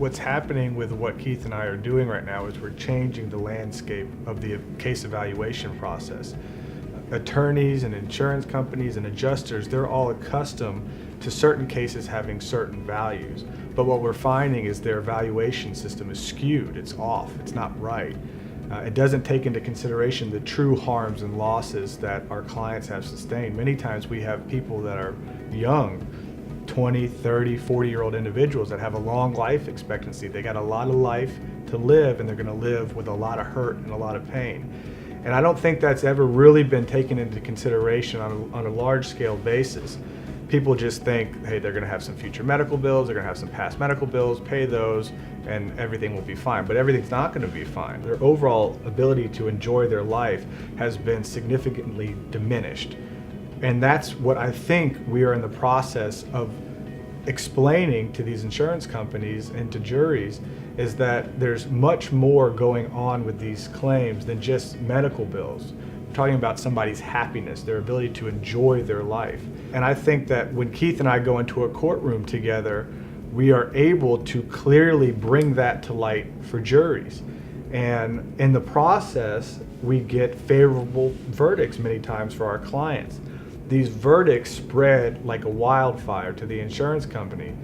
what's happening with what Keith and I are doing right now is we're changing the landscape of the case evaluation process. Attorneys and insurance companies and adjusters, they're all accustomed to certain cases having certain values. But what we're finding is their evaluation system is skewed, it's off, it's not right. It doesn't take into consideration the true harms and losses that our clients have sustained. Many times we have people that are young, 20, 30, 40-year-old individuals that have a long life expectancy. They got a lot of life to live, and they're going to live with a lot of hurt and a lot of pain. And I don't think that's ever really been taken into consideration on a large-scale basis. People just think, hey, they're going to have some future medical bills, they're going to have some past medical bills, pay those, and everything will be fine. But everything's not going to be fine. Their overall ability to enjoy their life has been significantly diminished. And that's what I think we are in the process of explaining to these insurance companies and to juries, is that there's much more going on with these claims than just medical bills. We're talking about somebody's happiness, their ability to enjoy their life. And I think that when Keith and I go into a courtroom together, we are able to clearly bring that to light for juries. And in the process, we get favorable verdicts many times for our clients. These verdicts spread like a wildfire to the insurance company,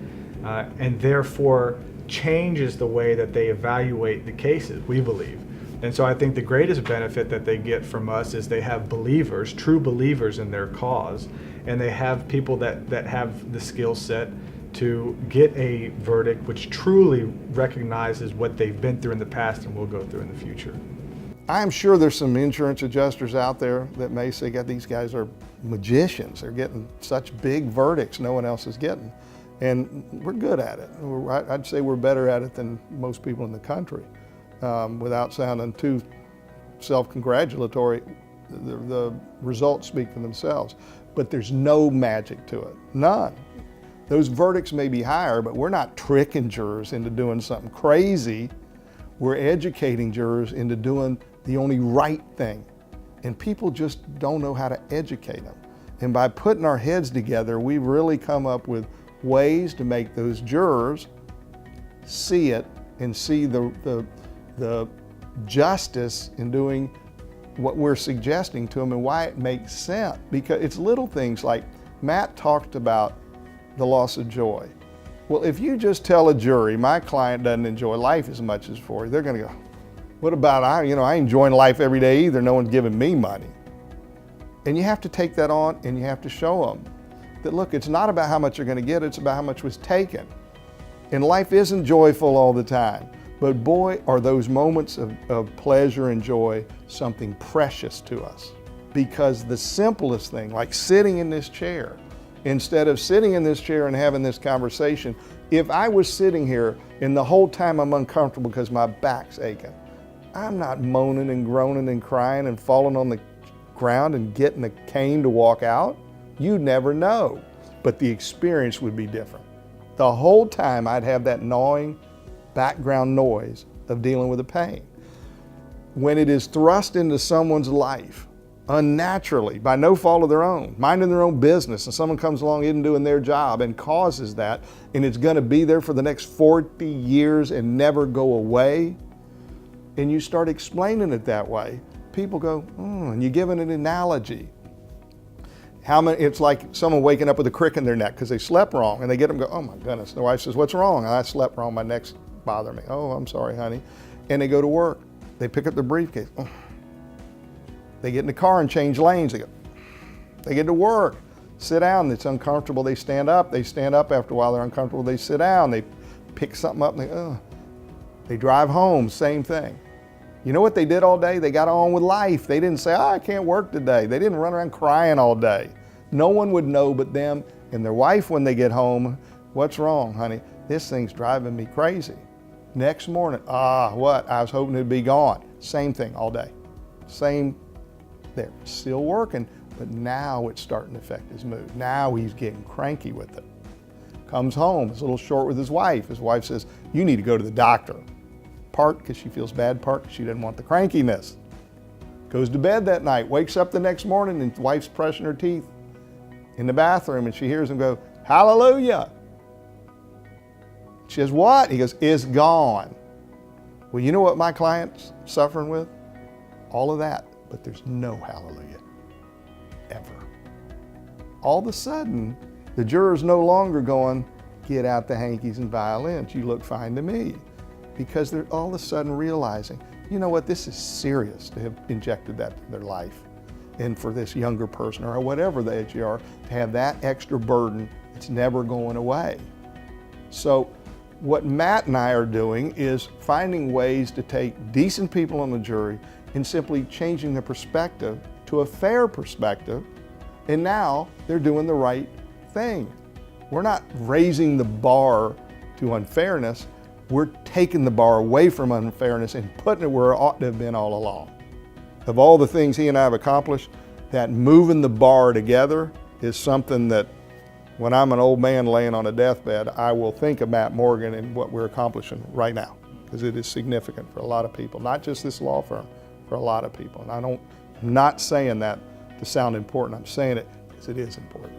and therefore changes the way that they evaluate the cases, we believe. And so I think the greatest benefit that they get from us is they have believers, true believers in their cause, and they have people that have the skill set to get a verdict which truly recognizes what they've been through in the past and will go through in the future. I'm sure there's some insurance adjusters out there that may say, God, these guys are magicians. They're getting such big verdicts no one else is getting. And we're good at it. I'd say we're better at it than most people in the country. Without sounding too self-congratulatory, the results speak for themselves. But there's no magic to it, none. Those verdicts may be higher, but we're not tricking jurors into doing something crazy. We're educating jurors into doing the only right thing. And people just don't know how to educate them. And by putting our heads together, we've really come up with ways to make those jurors see it and see the justice in doing what we're suggesting to them and why it makes sense. Because it's little things like Matt talked about the loss of joy. Well, if you just tell a jury, my client doesn't enjoy life as much as for you, they're gonna go, what about I ain't enjoying life every day either, no one's giving me money. And you have to take that on and you have to show them that, look, it's not about how much you're gonna get, it's about how much was taken. And life isn't joyful all the time, but boy, are those moments of pleasure and joy something precious to us. Because the simplest thing, like sitting in this chair, instead of sitting in this chair and having this conversation, if I was sitting here and the whole time I'm uncomfortable because my back's aching, I'm not moaning and groaning and crying and falling on the ground and getting a cane to walk out. You'd never know, but the experience would be different. The whole time I'd have that gnawing background noise of dealing with the pain. When it is thrust into someone's life unnaturally, by no fault of their own, minding their own business, and someone comes along isn't doing their job and causes that, and it's going to be there for the next 40 years and never go away, and you start explaining it that way, people go, and you give it an analogy. It's like someone waking up with a crick in their neck because they slept wrong, and they get them go, oh my goodness. The wife says, what's wrong? I slept wrong, my neck's bothering me. Oh, I'm sorry, honey. And they go to work. They pick up their briefcase. Oh. They get in the car and change lanes. They get to work, sit down, it's uncomfortable, they stand up. They stand up after a while, they're uncomfortable, they sit down. They pick something up and they drive home, same thing. You know what they did all day? They got on with life. They didn't say, I can't work today. They didn't run around crying all day. No one would know but them and their wife when they get home. What's wrong, honey? This thing's driving me crazy. Next morning, what? I was hoping it'd be gone. Same thing all day. Same, they're still working, but now it's starting to affect his mood. Now he's getting cranky with it. Comes home, he's a little short with his wife. His wife says, you need to go to the doctor. Part because she feels bad, part because she doesn't want the crankiness. Goes to bed that night, wakes up the next morning and wife's brushing her teeth in the bathroom and she hears him go, hallelujah. She says, what? He goes, it's gone. Well, you know what my client's suffering with? All of that, but there's no hallelujah, ever. All of a sudden, the juror's no longer going, get out the hankies and violins, you look fine to me. Because they're all of a sudden realizing, you know what, this is serious to have injected that in their life. And for this younger person or whatever the age you are, to have that extra burden, it's never going away. So what Matt and I are doing is finding ways to take decent people on the jury and simply changing the perspective to a fair perspective, and now they're doing the right thing. We're not raising the bar to unfairness, we're taking the bar away from unfairness and putting it where it ought to have been all along. Of all the things he and I have accomplished, that moving the bar together is something that when I'm an old man laying on a deathbed, I will think of Matt Morgan and what we're accomplishing right now, because it is significant for a lot of people, not just this law firm, for a lot of people. And I'm not saying that to sound important, I'm saying it because it is important.